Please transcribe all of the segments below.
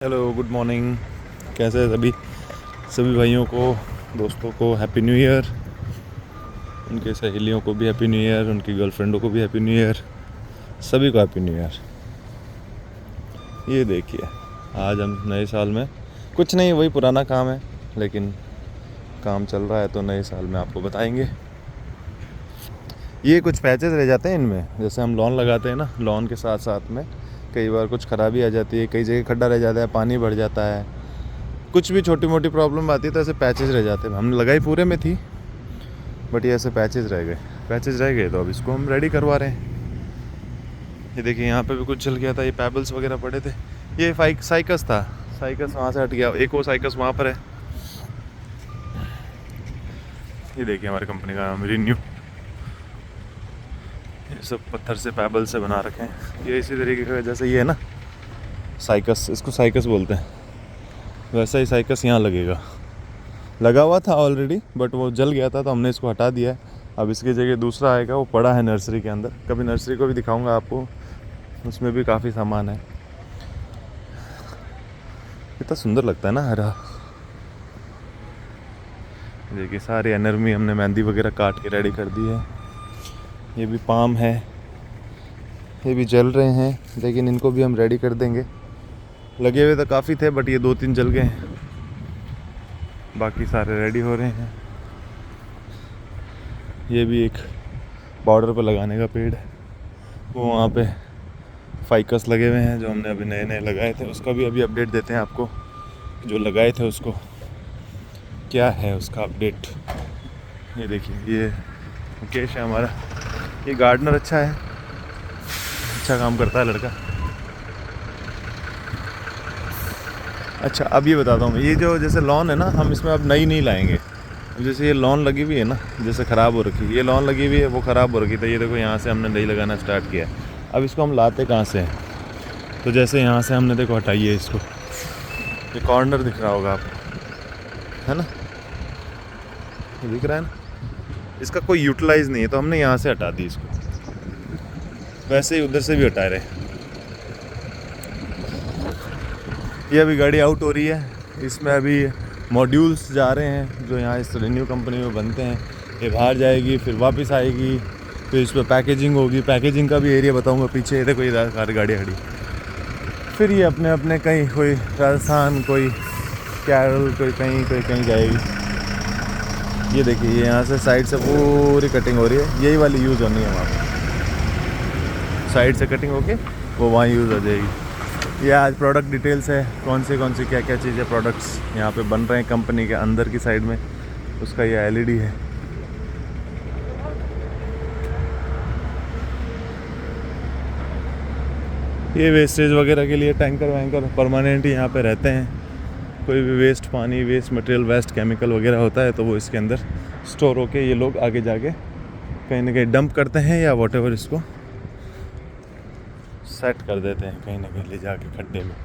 Hello, good morning. कैसे है सभी भाइयों को, दोस्तों को हैप्पी न्यू ईयर। उनके सहेलियों को भी हैप्पी न्यू ईयर, उनकी गर्लफ्रेंडों को भी हैप्पी न्यू ईयर। सभी को हैप्पी न्यू ईयर। ये देखिए, आज हम नए साल में कुछ नहीं, वही पुराना काम है, लेकिन काम चल रहा है तो नए साल में आपको बताएंगे। ये कुछ पैचेस रह जाते हैं इनमें, जैसे हम लॉन लगाते हैं ना, लॉन के साथ साथ में कई बार कुछ खराबी आ जाती है, कई जगह खड्डा रह जाता है, पानी भर जाता है, कुछ भी छोटी मोटी प्रॉब्लम आती है तो ऐसे पैचेस रह जाते हैं। हमने लगाई पूरे में थी, बट ये ऐसे पैचेस रह गए तो अब इसको हम रेडी करवा रहे हैं। ये देखिए, यहाँ पे भी कुछ जल गया था, ये पैबल्स वगैरह पड़े थे। ये साइकस था, साइकस वहाँ से हट गया, एक और साइकस वहाँ पर है। ये देखिए, हमारी कंपनी का नाम रिन्यू। ये सब पत्थर से, पैबल से बना रखे हैं। ये इसी तरीके का, जैसे ये है ना साइकस, इसको साइकस बोलते हैं, वैसा ही साइकस यहाँ लगा हुआ था ऑलरेडी, बट वो जल गया था तो हमने इसको हटा दिया है। अब इसकी जगह दूसरा आएगा, वो पड़ा है नर्सरी के अंदर। कभी नर्सरी को भी दिखाऊंगा आपको, उसमें भी काफ़ी सामान है। कितना सुंदर लगता है ना, हरा। देखिए, सारी एनर्मी हमने मेहंदी वगैरह काट के रेडी कर दी है। ये भी पाम है, ये भी जल रहे हैं, लेकिन इनको भी हम रेडी कर देंगे। लगे हुए तो काफ़ी थे, बट ये 2-3 जल गए हैं, बाकी सारे रेडी हो रहे हैं। ये भी एक बॉर्डर पर लगाने का पेड़ है, वो वहाँ पे फाइकस लगे हुए हैं जो हमने अभी नए नए लगाए थे। उसका भी अभी अपडेट देते हैं आपको, जो लगाए थे उसको क्या है उसका अपडेट। ये देखिए, ये मुकेश है हमारा, ये गार्डनर अच्छा है, अच्छा काम करता है लड़का। अच्छा, अब ये बताता हूँ, ये जो जैसे लॉन है ना, हम इसमें अब नई नहीं लाएंगे। जैसे ये लॉन लगी हुई है ना, जैसे ख़राब हो रखी है, ये लॉन लगी हुई है, वो ख़राब हो रखी थी। ये देखो, यहाँ से हमने नई लगाना स्टार्ट किया है। अब इसको हम लाते कहाँ से हैं, तो जैसे यहाँ से हमने, देखो हटाइए इसको, ये कॉर्नर दिख रहा होगा आपको, है ना, ये दिख रहा है ना, इसका कोई यूटिलाइज़ नहीं है, तो हमने यहाँ से हटा दी इसको। वैसे ही उधर से भी हटा रहे। ये अभी गाड़ी आउट हो रही है, इसमें अभी मॉड्यूल्स जा रहे हैं जो यहाँ इस रिन्यू कंपनी में बनते हैं। ये बाहर जाएगी, फिर वापस आएगी, फिर इस पर पैकेजिंग होगी। पैकेजिंग का भी एरिया बताऊंगा पीछे। ये देखो, ये सारी गाड़ी खड़ी। फिर ये अपने अपने कहीं, कोई राजस्थान, कोई केरल, कोई कहीं जाएगी। ये देखिए, ये यहाँ से साइड से पूरी कटिंग हो रही है, यही वाली यूज़ होनी है वहाँ पर। साइड से कटिंग होके वो वहाँ यूज़ हो जाएगी। ये आज प्रोडक्ट डिटेल्स है, कौन सी क्या क्या चीज़ें प्रोडक्ट्स यहाँ पे बन रहे हैं कंपनी के अंदर की साइड में, उसका ये एलईडी है। ये वेस्टेज वगैरह के लिए टैंकर परमानेंट ही यहाँ पे रहते हैं। कोई भी वेस्ट पानी, वेस्ट मटेरियल, वेस्ट केमिकल वगैरह होता है तो वो इसके अंदर स्टोर होके ये लोग आगे जाके कहीं ना कहीं डंप करते हैं, या वॉटेवर इसको सेट कर देते हैं कहीं ना कहीं ले जाके खड्डे में।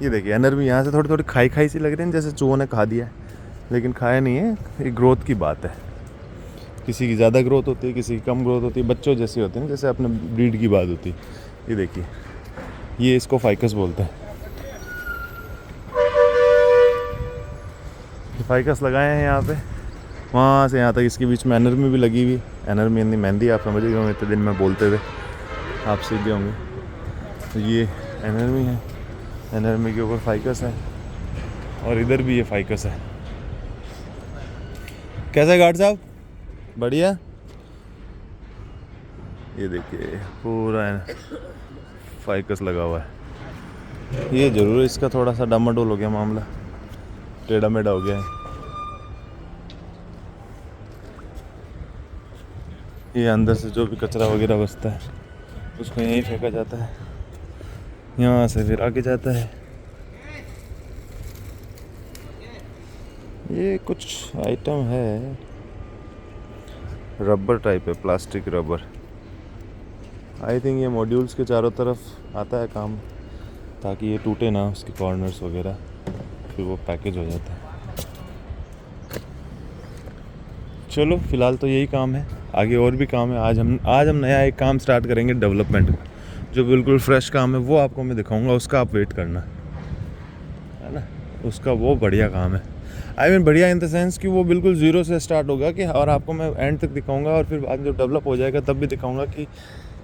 ये देखिए, एनर्जी यहाँ से थोड़ी थोड़ी खाई सी लग रही है, जैसे चूहों ने खा दिया है, लेकिन खाया नहीं है। ये ग्रोथ की बात है, किसी की ज़्यादा ग्रोथ होती है, किसी की कम ग्रोथ होती है, बच्चों जैसी होती है ना, जैसे अपने ब्रीड की बात होती है। ये देखिए, ये इसको फाइकस बोलते हैं। फाइकस लगाए हैं यहाँ पे, वहाँ से यहाँ तक, इसके बीच में एनर्मी भी लगी हुई। एनर्मी यानी मेहंदी, आप समझ गए होंगे इतने दिन में बोलते हुए, आप सीधे होंगे। तो ये एनर्मी है, एनर्मी के ऊपर फाइकस है, और इधर भी ये फाइकस है। कैसा है गार्ड साहब? बढ़िया। ये देखिए, पूरा फाइकस लगा हुआ है। ये जरूर इसका थोड़ा सा डामाडोल हो गया मामला, टेढ़ा मेढ़ा हो गया है। ये अंदर से जो भी कचरा वगैरह बचता है उसको यहीं फेंका जाता है, यहाँ से फिर आगे जाता है। ये कुछ आइटम है, रबर टाइप है, प्लास्टिक रबर। आई थिंक ये मॉड्यूल्स के चारों तरफ आता है काम, ताकि ये टूटे ना उसके कॉर्नर्स वगैरह, फिर वो पैकेज हो जाता है। चलो, फ़िलहाल तो यही काम है, आगे और भी काम है। आज हम नया एक काम स्टार्ट करेंगे डेवलपमेंट का, जो बिल्कुल फ्रेश काम है वो आपको मैं दिखाऊंगा, उसका आप वेट करना, है ना। उसका वो बढ़िया काम है, आई मीन बढ़िया इन द सेंस कि वो बिल्कुल ज़ीरो से स्टार्ट होगा कि, और आपको मैं एंड तक दिखाऊंगा, और फिर बाद में जब डेवलप हो जाएगा तब भी दिखाऊंगा कि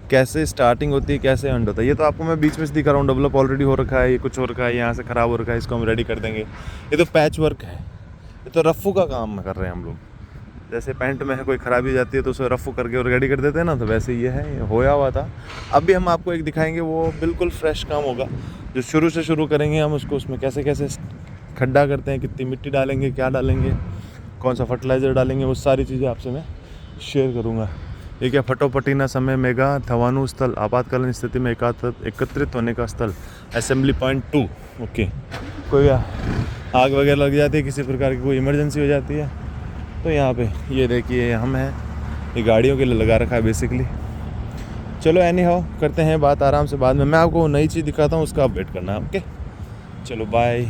कैसे स्टार्टिंग होती है, कैसे एंड होता है। ये तो आपको मैं बीच में से दिखा रहा हूँ, डेवलप ऑलरेडी हो रखा है, ये कुछ हो रखा है, यहाँ से ख़राब हो रखा है, इसको हम रेडी कर देंगे। ये तो पैच वर्क है, ये तो रफ़ू का काम कर रहे हैं हम लोग। जैसे पैंट में है कोई ख़राबी जाती है तो उसे रफ़ू करके और रेडी कर देते हैं ना, तो वैसे ये है, ये होया हुआ था। अब भी हम आपको एक दिखाएंगे, वो बिल्कुल फ्रेश काम होगा, जो शुरू से शुरू करेंगे हम उसको, उसमें कैसे कैसे खड्डा करते हैं, कितनी मिट्टी डालेंगे, क्या डालेंगे, कौन सा फर्टिलाइज़र डालेंगे, वो सारी चीज़ें आपसे मैं शेयर करूँगा। ये क्या फटोपटीना समय मेगा थवानु स्थल, आपातकालीन स्थिति में एकत्रित होने का स्थल, असेंबली पॉइंट 2। ओके, कोई आग वगैरह लग जाती है, किसी प्रकार की कोई इमरजेंसी हो जाती है, तो यहाँ पे ये देखिए हम हैं, ये गाड़ियों के लिए लगा रखा है बेसिकली। चलो एनी हाउ करते हैं बात आराम से, बाद में मैं आपको नई चीज़ दिखाता हूँ, उसका आप वेट करना है। ओके, चलो बाय।